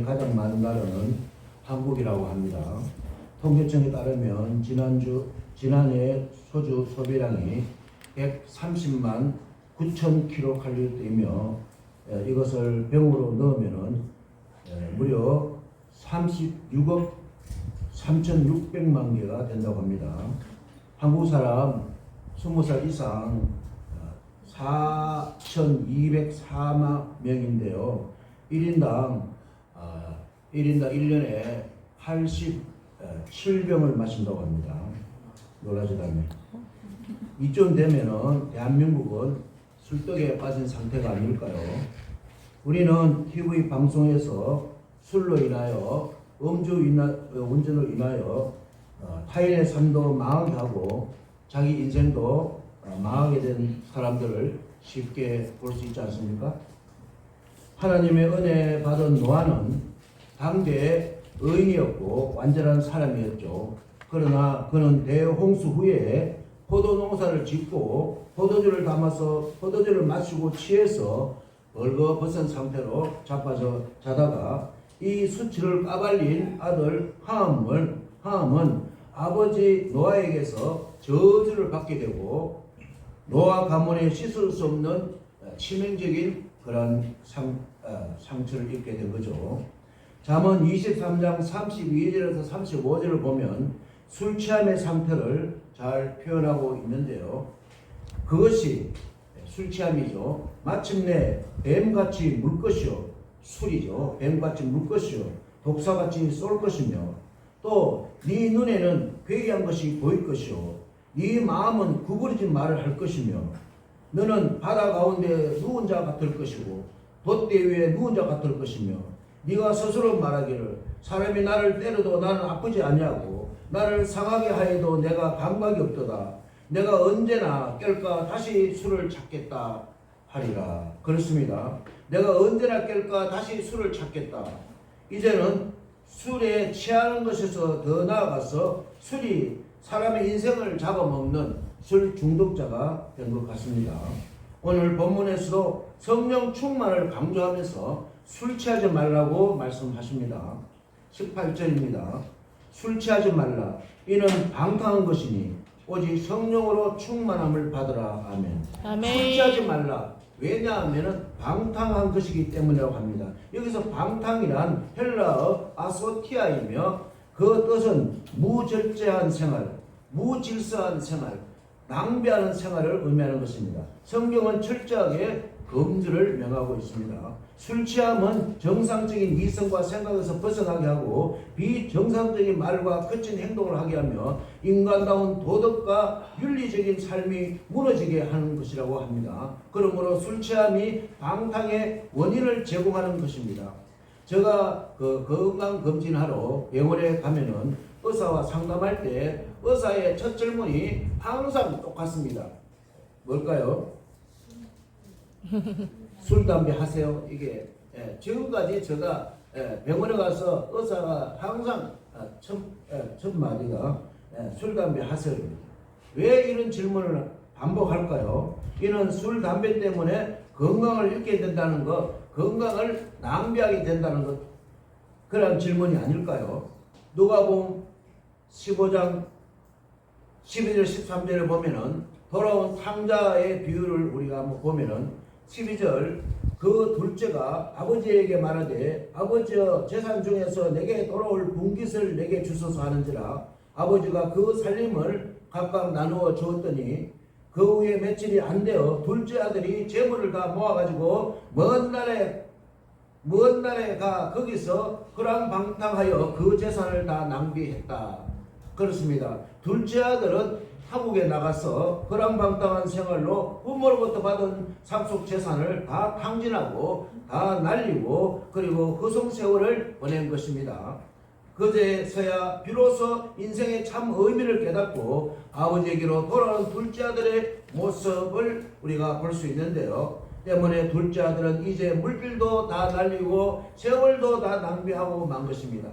가장 많은 나라는 한국이라고 합니다. 통계청에 따르면 지난해 소주 소비량이 130만 9천 킬로칼로리이며 이것을 병으로 넣으면은 무려 36억 3,600만 개가 된다고 합니다. 한국 사람 20살 이상 4,204만 명인데요. 1인당 1년에 87병을 마신다고 합니다. 놀라지다면 이쯤 되면은 대한민국은 술독에 빠진 상태가 아닐까요? 우리는 TV 방송에서 술로 인하여 운전으로 인하여 타인의 삶도 망하게 하고 자기 인생도 망하게 된 사람들을 쉽게 볼 수 있지 않습니까? 하나님의 은혜 받은 노아는 당대의 의인이었고 완전한 사람이었죠. 그러나 그는 대홍수 후에 포도 농사를 짓고 포도주를 담아서 포도주를 마시고 취해서 벌거벗은 상태로 자빠져 자다가 이 수치를 까발린 아들 함은 아버지 노아에게서 저주를 받게 되고 노아 가문에 씻을 수 없는 치명적인 그런 상처를 입게 된 거죠. 잠언 23장 32절에서 35절을 보면 술 취함의 상태를 잘 표현하고 있는데요. 그것이 술 취함이죠. 마침내 뱀같이 물 것이요. 술이죠. 뱀같이 물 것이요. 독사같이 쏠 것이며 또 네 눈에는 괴이한 것이 보일 것이요. 네 마음은 구부러진 말을 할 것이며 너는 바다 가운데 누운 자 같을 것이고 돛대 위에 누운 자 같을 것이며 네가 스스로 말하기를 사람이 나를 때려도 나는 아프지 아니하고 나를 상하게 하여도 내가 감각이 없도다. 내가 언제나 깰까 다시 술을 찾겠다 하리라. 그렇습니다. 내가 언제나 깰까 다시 술을 찾겠다. 이제는 술에 취하는 것에서 더 나아가서 술이 사람의 인생을 잡아먹는 술 중독자가 된 것 같습니다. 오늘 본문에서도 성령 충만을 강조하면서 술 취하지 말라고 말씀하십니다. 18절입니다. 술 취하지 말라. 이는 방탕한 것이니 오직 성령으로 충만함을 받으라. 아멘. 아멘. 술 취하지 말라. 왜냐하면 방탕한 것이기 때문이라고 합니다. 여기서 방탕이란 헬라어 아소티아이며 그 뜻은 무절제한 생활, 무질서한 생활, 낭비하는 생활을 의미하는 것입니다. 성경은 철저하게 금주를 명하고 있습니다. 술 취함은 정상적인 이성과 생각에서 벗어나게 하고 비정상적인 말과 거친 행동을 하게 하며 인간다운 도덕과 윤리적인 삶이 무너지게 하는 것이라고 합니다. 그러므로 술 취함이 방탕의 원인을 제공하는 것입니다. 제가 건강검진하러 병원에 가면은 의사와 상담할 때 의사의 첫 질문이 항상 똑같습니다. 뭘까요? 술, 담배 하세요? 이게 지금까지 제가 병원에 가서 의사가 항상 첫 마디가 술, 담배 하세요. 왜 이런 질문을 반복할까요? 이는 술, 담배 때문에 건강을 잃게 된다는 것, 건강을 낭비하게 된다는 것, 그런 질문이 아닐까요? 누가복음 15장 12절 13절을 보면은 돌아온 탕자의 비유를 우리가 한번 보면은 12절 그 둘째가 아버지에게 말하되 아버지여 재산 중에서 내게 돌아올 분깃을 내게 주소서 하는지라. 아버지가 그 살림을 각각 나누어 주었더니 그 후에 며칠이 안 되어 둘째 아들이 재물을 다 모아가지고 먼 날에 가 거기서 허랑방탕하여 그 재산을 다 낭비했다. 그렇습니다. 둘째 아들은 타국에 나가서 허랑방탕한 생활로 부모로부터 받은 상속 재산을 다 탕진하고 다 날리고 그리고 허송세월을 보낸 것입니다. 그제서야 비로소 인생의 참 의미를 깨닫고 아버지에게로 돌아온 둘째 아들의 모습을 우리가 볼 수 있는데요. 때문에 둘째 아들은 이제 물질도 다 날리고 세월도 다 낭비하고 만 것입니다.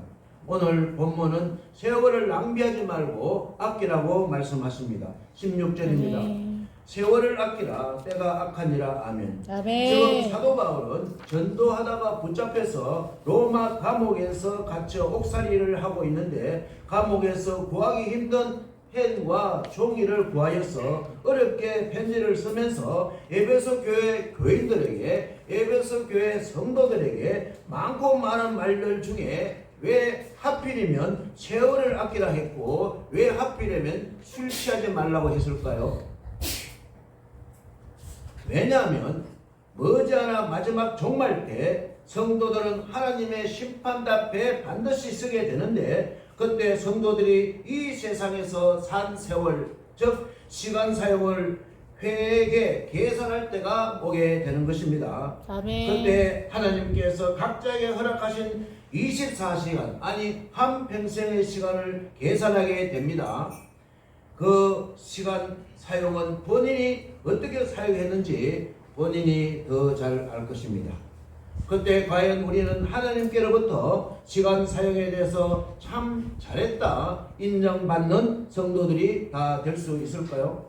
오늘 본문은 세월을 낭비하지 말고 아끼라고 말씀하십니다. 16절입니다. 세월을 아끼라 때가 악하니라. 아멘. 아멘. 지금 사도 바울은 전도하다가 붙잡혀서 로마 감옥에서 갇혀 옥살이를 하고 있는데 감옥에서 구하기 힘든 펜과 종이를 구하여서 어렵게 편지를 쓰면서 에베소 교회 교인들에게 에베소 교회 성도들에게 많고 많은 말들 중에 왜 하필이면 세월을 아끼라 했고 왜 하필이면 술 취하지 말라고 했을까요? 왜냐하면 머지않아 마지막 종말 때 성도들은 하나님의 심판 앞에 반드시 서게 되는데 그때 성도들이 이 세상에서 산 세월 즉 시간 사용을 회개 계산할 때가 오게 되는 것입니다. 아멘. 그때 하나님께서 각자에게 허락하신 24시간 아니 한평생의 시간을 계산하게 됩니다. 그 시간 사용은 본인이 어떻게 사용했는지 본인이 더 잘 알 것입니다. 그때 과연 우리는 하나님께로부터 시간 사용에 대해서 참 잘했다 인정받는 성도들이 다 될 수 있을까요?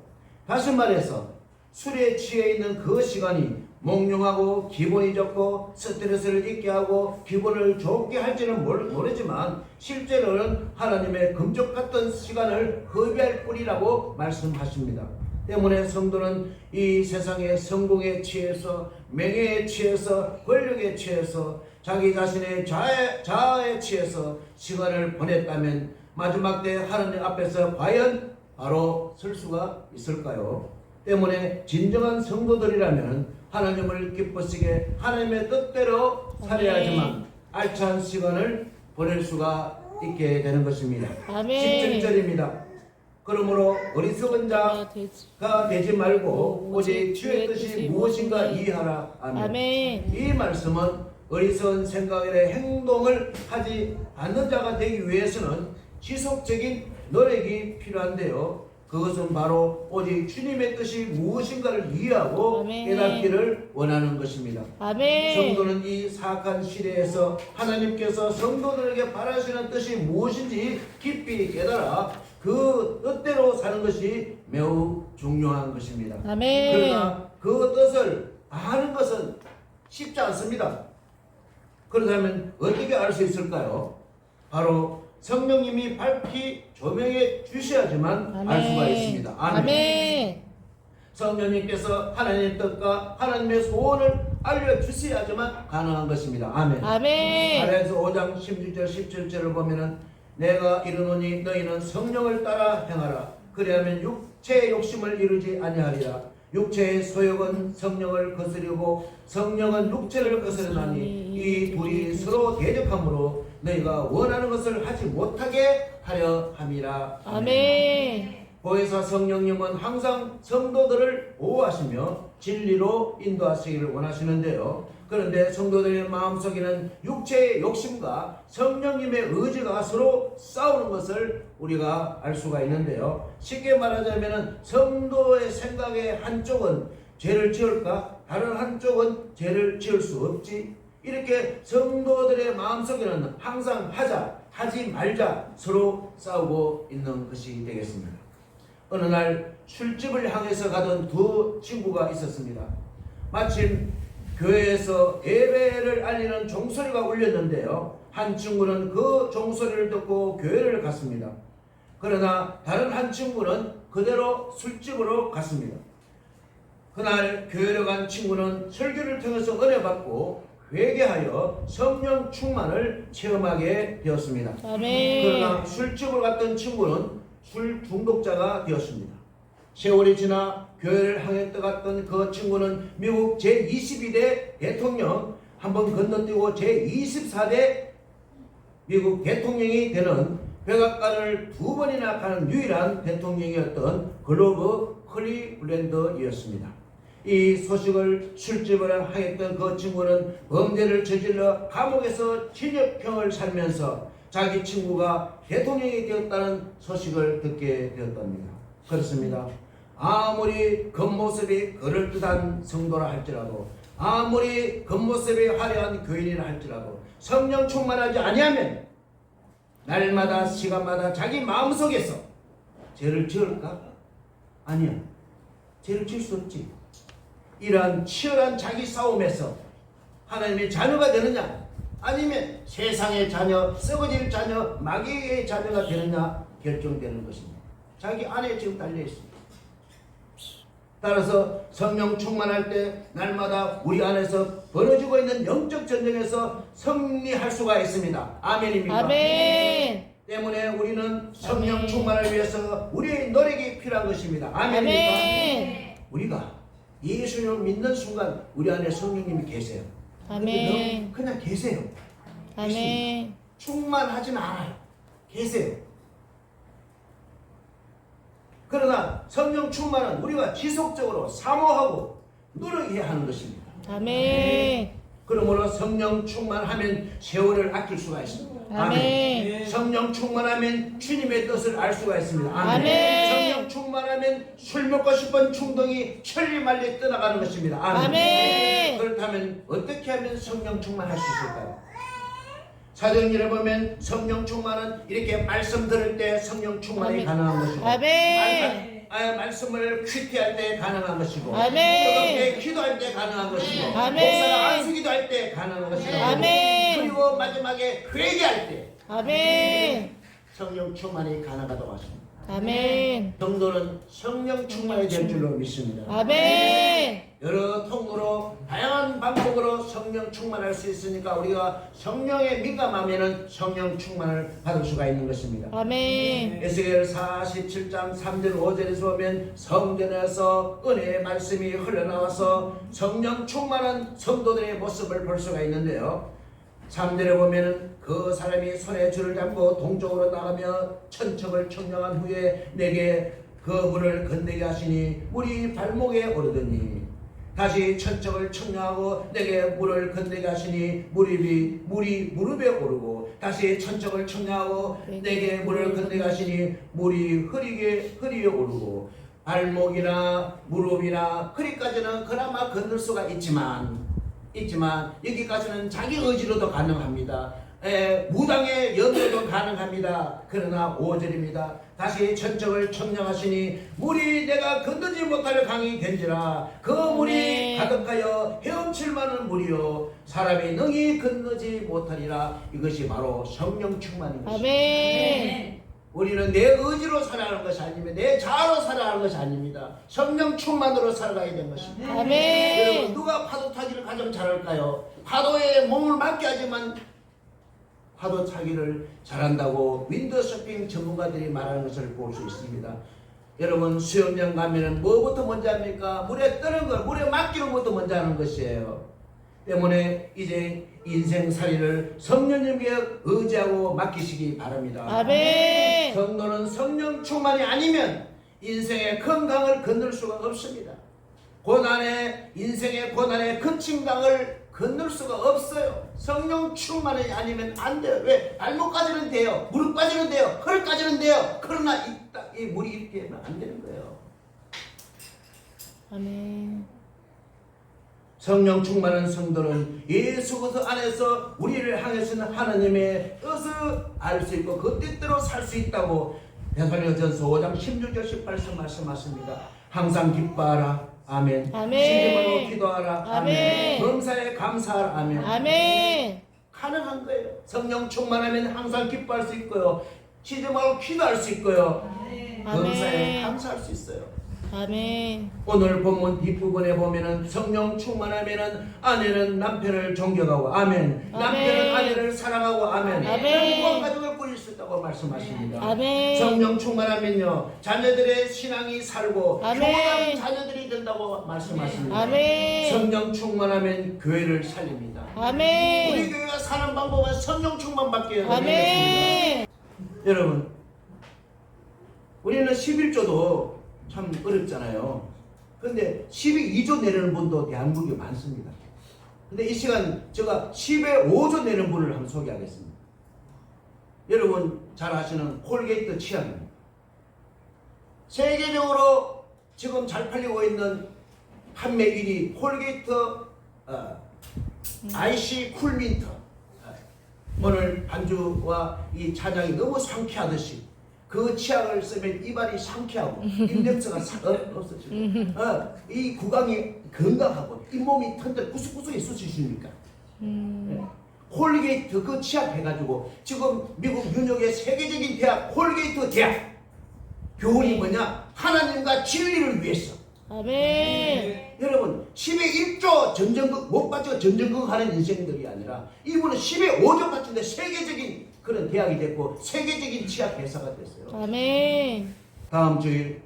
다시 말해서 술에 취해 있는 그 시간이 몽롱하고 기분이 좋고 스트레스를 잊게 하고 기분을 좋게 할지는 모르지만 실제로는 하나님의 금쪽 같은 시간을 허비할 뿐이라고 말씀하십니다. 때문에 성도는 이 세상의 성공에 취해서 명예에 취해서 권력에 취해서 자기 자신의 자아에 취해서 시간을 보냈다면 마지막 때 하나님 앞에서 과연 바로 설 수가 있을까요? 때문에 진정한 성도들이라면 하나님을 기쁘시게 하나님의 뜻대로 살아야지만 알찬 시간을 보낼 수가 있게 되는 것입니다. 아멘. 17절입니다. 그러므로 어리석은 자가 되지 말고 오직 주의 뜻이 무엇인가 이해하라. 아멘. 아멘. 이 말씀은 어리석은 생각이나 행동을 하지 않는 자가 되기 위해서는 지속적인 노력이 필요한데요. 그것은 바로 오직 주님의 뜻이 무엇인가를 이해하고 아멘. 깨닫기를 원하는 것입니다. 아멘. 성도는 이 사악한 시대에서 하나님께서 성도들에게 바라시는 뜻이 무엇인지 깊이 깨달아 그 뜻대로 사는 것이 매우 중요한 것입니다. 아멘. 그러나 그 뜻을 아는 것은 쉽지 않습니다. 그렇다면 어떻게 알 수 있을까요? 바로 성령님이 밝히 조명해 주셔야지만 아멘. 알 수가 있습니다. 아멘. 아멘. 성령님께서 하나님의 뜻과 하나님의 소원을 알려주셔야지만 가능한 것입니다. 아멘. 아멘. 아래에서 5장 16절 17절을 보면은 내가 이르노니 너희는 성령을 따라 행하라. 그리하면 육체의 욕심을 이루지 아니하리라. 육체의 소욕은 성령을 거스르고 성령은 육체를 거스르나니 이 둘이 서로 대적함으로 너희가 원하는 것을 하지 못하게 하려 함이라. 아멘. 보혜사 성령님은 항상 성도들을 보호하시며 진리로 인도하시기를 원하시는데요. 그런데 성도들의 마음속에는 육체의 욕심과 성령님의 의지가 서로 싸우는 것을 우리가 알 수가 있는데요. 쉽게 말하자면 성도의 생각의 한쪽은 죄를 지을까? 다른 한쪽은 죄를 지을 수 없지. 이렇게 성도들의 마음속에는 항상 하지 말자 서로 싸우고 있는 것이 되겠습니다. 어느 날 술집을 향해서 가던 두 친구가 있었습니다. 마침 교회에서 예배를 알리는 종소리가 울렸는데요. 한 친구는 그 종소리를 듣고 교회를 갔습니다. 그러나 다른 한 친구는 그대로 술집으로 갔습니다. 그날 교회로 간 친구는 설교를 통해서 은혜 받고 회개하여 성령 충만을 체험하게 되었습니다. 아멘. 그러나 술집을 갔던 친구는 술 중독자가 되었습니다. 세월이 지나 교회를 향해 떠갔던 그 친구는 미국 제22대 대통령 한번 건너뛰고 제24대 미국 대통령이 되는 백악관을 2번이나 가는 유일한 대통령이었던 글로브 클리블랜드였습니다. 이 소식을 술집을 하였던 그 친구는 범죄를 저질러 감옥에서 징역형을 살면서 자기 친구가 대통령이 되었다는 소식을 듣게 되었답니다. 그렇습니다. 아무리 겉모습이 그럴듯한 성도라 할지라도 아무리 겉모습이 화려한 교인이라 할지라도 성령 충만하지 아니하면 날마다 시간마다 자기 마음속에서 죄를 지을까? 아니야. 죄를 지을 수 없지. 이러한 치열한 자기 싸움에서 하나님의 자녀가 되느냐, 아니면 세상의 자녀, 썩어질 자녀, 마귀의 자녀가 되느냐 결정되는 것입니다. 자기 안에 지금 달려 있습니다. 따라서 성령 충만할 때 날마다 우리 안에서 벌어지고 있는 영적 전쟁에서 승리할 수가 있습니다. 아멘입니까? 아멘. 때문에 우리는 성령 아멘. 충만을 위해서 우리의 노력이 필요한 것입니다. 아멘입니까? 아멘. 우리가 예수님을 믿는 순간 우리 안에 성령님이 계세요. 아멘. 그냥 계세요. 아멘. 충만하진 않아요. 계세요. 그러나 성령 충만은 우리가 지속적으로 사모하고 노력해야 하는 것입니다. 아멘. 그러므로 성령 충만하면 세월을 아낄 수가 있습니다. 아멘. 성령 충만하면 주님의 뜻을 알 수가 있습니다. 아멘. 성령 충만하면 술 먹고 싶은 충동이 천리 말리 떠나가는 것입니다. 아멘. 그렇다면 어떻게 하면 성령 충만할 수 있을까요? 사도행전에 보면 성령 충만은 이렇게 말씀 들을 때 성령 충만이 아멘. 가능한 것이고, 아멘. 말씀을 퀴티할 때 가능한 것이고, 아멘. 뜨겁게 기도할 때 가능한 것이고, 아멘. 목사가 안수기도할 때 가능한 것이고, 아멘. 그리고 마지막에 회개할 때 아멘. 성령 충만이 가능하다고 하십니다. 아멘. 성도는 성령 충만이 될 줄로 믿습니다. 아멘. 여러 통로로 다양한 방법으로 성령 충만할 수 있으니까 우리가 성령에 민감하면 성령 충만을 받을 수가 있는 것입니다. 아멘. 에스겔 47장 3절 5절에서 보면 성전에서 은혜의 말씀이 흘러나와서 성령 충만한 성도들의 모습을 볼 수가 있는데요. 3절에 보면은 그 사람이 손에 줄을 잡고 동쪽으로 나가며 천척을 청량한 후에 내게 그 물을 건네게 하시니 물이 발목에 오르더니 다시 천척을 청량하고 내게 물을 건네게 하시니 물이 무릎에 오르고 다시 천척을 청량하고 내게 물을 건네게 하시니 물이 허리에 오르고 발목이나 무릎이나 허리까지는 그나마 건널 수가 있지만 여기까지는 자기 의지로도 가능합니다. 무당의 염려도 가능합니다. 그러나 5절입니다. 다시 천척을 청량하시니 물이 내가 건너지 못할 강이 된지라 그 물이 가득하여 헤엄칠 만한 물이요 사람이 능히 건너지 못하리라. 이것이 바로 성령 충만인 것입니다. 아멘. 우리는 내 의지로 살아가는 것이 아니며 내 자아로 살아가는 것이 아닙니다. 성령 충만으로 살아가야 되는 것입니다. 아멘. 여러분 누가 파도 타기를 가장 잘할까요? 파도에 몸을 맡게 하지만 파도 타기를 잘한다고 윈드서핑 전문가들이 말하는 것을 볼 수 있습니다. 여러분 수영장 가면은 뭐부터 먼저 합니까? 물에 뜨는 것, 물에 맡기는부터 먼저 하는 것이에요. 때문에 이제 인생살이를 성령님께 의지하고 맡기시기 바랍니다. 아멘. 성도는 성령 충만이 아니면 인생의 큰 강을 건널 수가 없습니다. 인생의 고난의 거친 강을 건널 수가 없어요. 성령 충만이 아니면 안 돼요. 왜? 발목까지는 돼요. 무릎까지는 돼요. 허리까지는 돼요. 그러나 이 물이 이렇게 하면 안 되는 거예요. 아멘. 성령 충만한 성도는 예수 그리스도 안에서 우리를 향해서는 하나님의 뜻을 알 수 있고 그 뜻대로 살 수 있다고 데살로니가전서 5장 16절 18절 말씀하십니다. 항상 기뻐하라. 아멘. 아멘. 쉬지 말고 기도하라. 아멘. 범사에 감사하라. 아멘. 아멘. 가능한 거예요. 성령 충만하면 항상 기뻐할 수 있고요. 쉬지 말고 기도할 수 있고요. 범사에 감사할 수 있어요. 아멘. 오늘 본문 뒷부분에 보면은 성령 충만하면은 아내는 남편을 존경하고 아멘. 남편은 아내를 사랑하고 아멘. 행복한 가족을 꾸릴 수 있다고 말씀하십니다. 아멘. 성령 충만하면요 자녀들의 신앙이 살고 아멘. 평안한 자녀들이 된다고 말씀하십니다. 아멘. 성령 충만하면 교회를 살립니다. 아멘. 우리 교회가 사는 방법은 성령 충만밖에 없습니다. 아멘. 여러분 우리는 11조도 참 어렵잖아요. 근데 12조 내려는 분도 대한민국에 많습니다. 근데 이 시간 제가 10의 5조 내는 분을 한번 소개하겠습니다. 여러분 잘 아시는 콜게이트 치약입니다. 세계적으로 지금 잘 팔리고 있는 판매 1위 콜게이트 IC 쿨민트. 오늘 반주와 이 찬양이 너무 상쾌하듯이 그 치약을 쓰면 입안이 상쾌하고 입냄새가 없어지고 이 구강이 건강하고 잇몸이 튼튼 구석구석에 쑤시십니까? 네. 콜게이트 그 치약 해가지고 지금 미국 뉴욕의 세계적인 대학 콜게이트 대학 교훈이 뭐냐? 하나님과 진리를 위해서. 아멘. 여러분 10의 1조 전전극 못 받쳐 전전극 하는 인생들이 아니라 이분은 10의 5조 받치는데 세계적인 그런 대학이 됐고 세계적인 치약 회사가 됐어요. 아멘. 다음 주일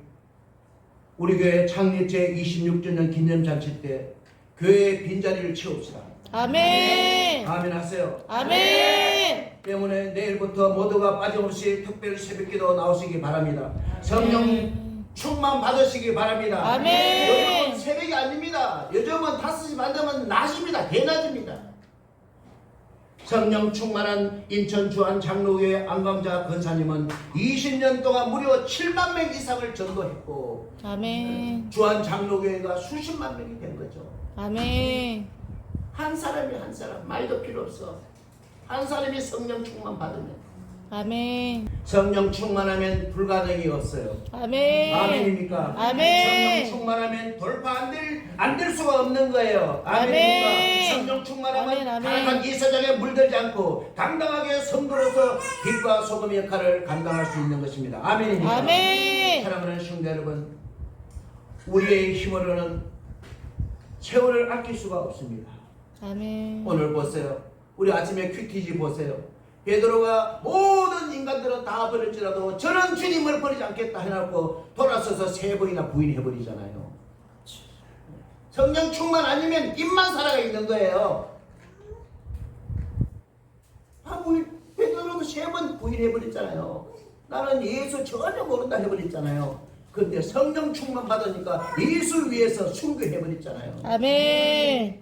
우리 교회 창립 제26주년 기념잔치 때 교회의 빈자리를 채웁시다. 아멘. 아멘 하세요. 아멘. 때문에 내일부터 모두가 빠짐없이 특별 새벽기도 나오시기 바랍니다. 성령 충만 받으시기 바랍니다. 아멘. 요즘은 새벽이 아닙니다. 요즘은 5시 반 되면 낮입니다. 대낮입니다. 성령 충만한 인천 주한 장로교회 안광자 권사님은 20년 동안 무려 7만 명 이상을 전도했고 아멘. 주한 장로교회가 수십만 명이 된 거죠. 아멘. 한 사람이 한 사람 말도 필요 없어. 한 사람이 성령 충만 받으면 아멘. 성령 충만하면 불가능이 없어요. 아멘. 아멘입니까? 아멘. 성령 충만하면 돌파 안 될 수가 없는 거예요. 아멘입니까? 아멘. 성령 충만하면 아멘, 아멘. 다락한 이 세상에 물들지 않고 당당하게 성도로서 빛과 소금 역할을 감당할 수 있는 것입니다. 아멘입니까? 아멘. 사랑하는兄弟 여러분, 우리의 힘으로는 세월을 아낄 수가 없습니다. 아멘. 오늘 보세요. 우리 아침에 큐티지 보세요. 베드로가 모든 인간들은 다 버릴지라도 저는 주님을 버리지 않겠다 해놓고 돌아서서 3번이나 부인해버리잖아요. 성령 충만 아니면 입만 살아가 있는 거예요. 우리 베드로도 3번 부인해버렸잖아요. 나는 예수 전혀 모른다 해버렸잖아요. 그런데 성령 충만 받으니까 예수 위해서 순교해버렸잖아요. 아멘.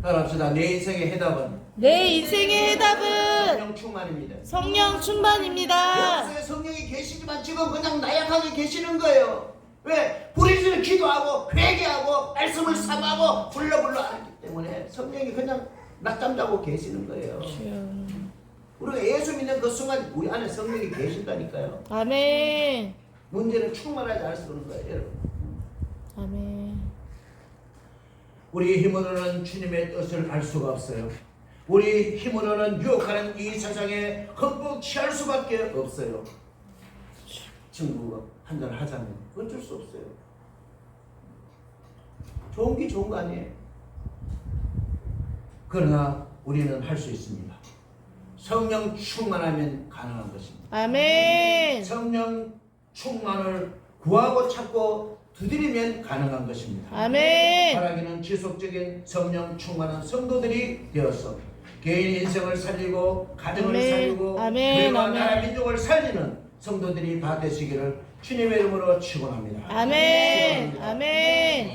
따라합시다. 내 인생의 해답은 내 인생의 해답은 성령 충만입니다. 성령 충만입니다. 여러분의 성령이 계시지만 지금 그냥 나약하게 계시는 거예요. 왜? 부르짖어 기도하고 회개하고 말씀을 사모하고 불러 하기 때문에 성령이 그냥 낮잠 자고 계시는 거예요. 우리가 예수 믿는 그 순간 우리 안에 성령이 계신다니까요. 아멘. 문제는 충만하지 않을 수 있는 거예요, 여러분. 아멘. 우리 힘으로는 주님의 뜻을 알 수가 없어요. 우리 힘으로는 유혹하는 이 세상에 흠뻑 취할 수밖에 없어요. 친구가 한잔 하자면 어쩔 수 없어요. 좋은 게 좋은 거 아니에요. 그러나 우리는 할 수 있습니다. 성령 충만하면 가능한 것입니다. 아멘. 성령 충만을 구하고 찾고 두드리면 가능한 것입니다. 아멘. 바라기는 지속적인 성령 충만한 성도들이 되어서 개인 인생을 살리고 가정을 아멘. 살리고 아멘. 교회와 아멘. 나라 민족을 살리는 성도들이 다 되시기를 주님의 이름으로 축원합니다. 아멘. 아멘.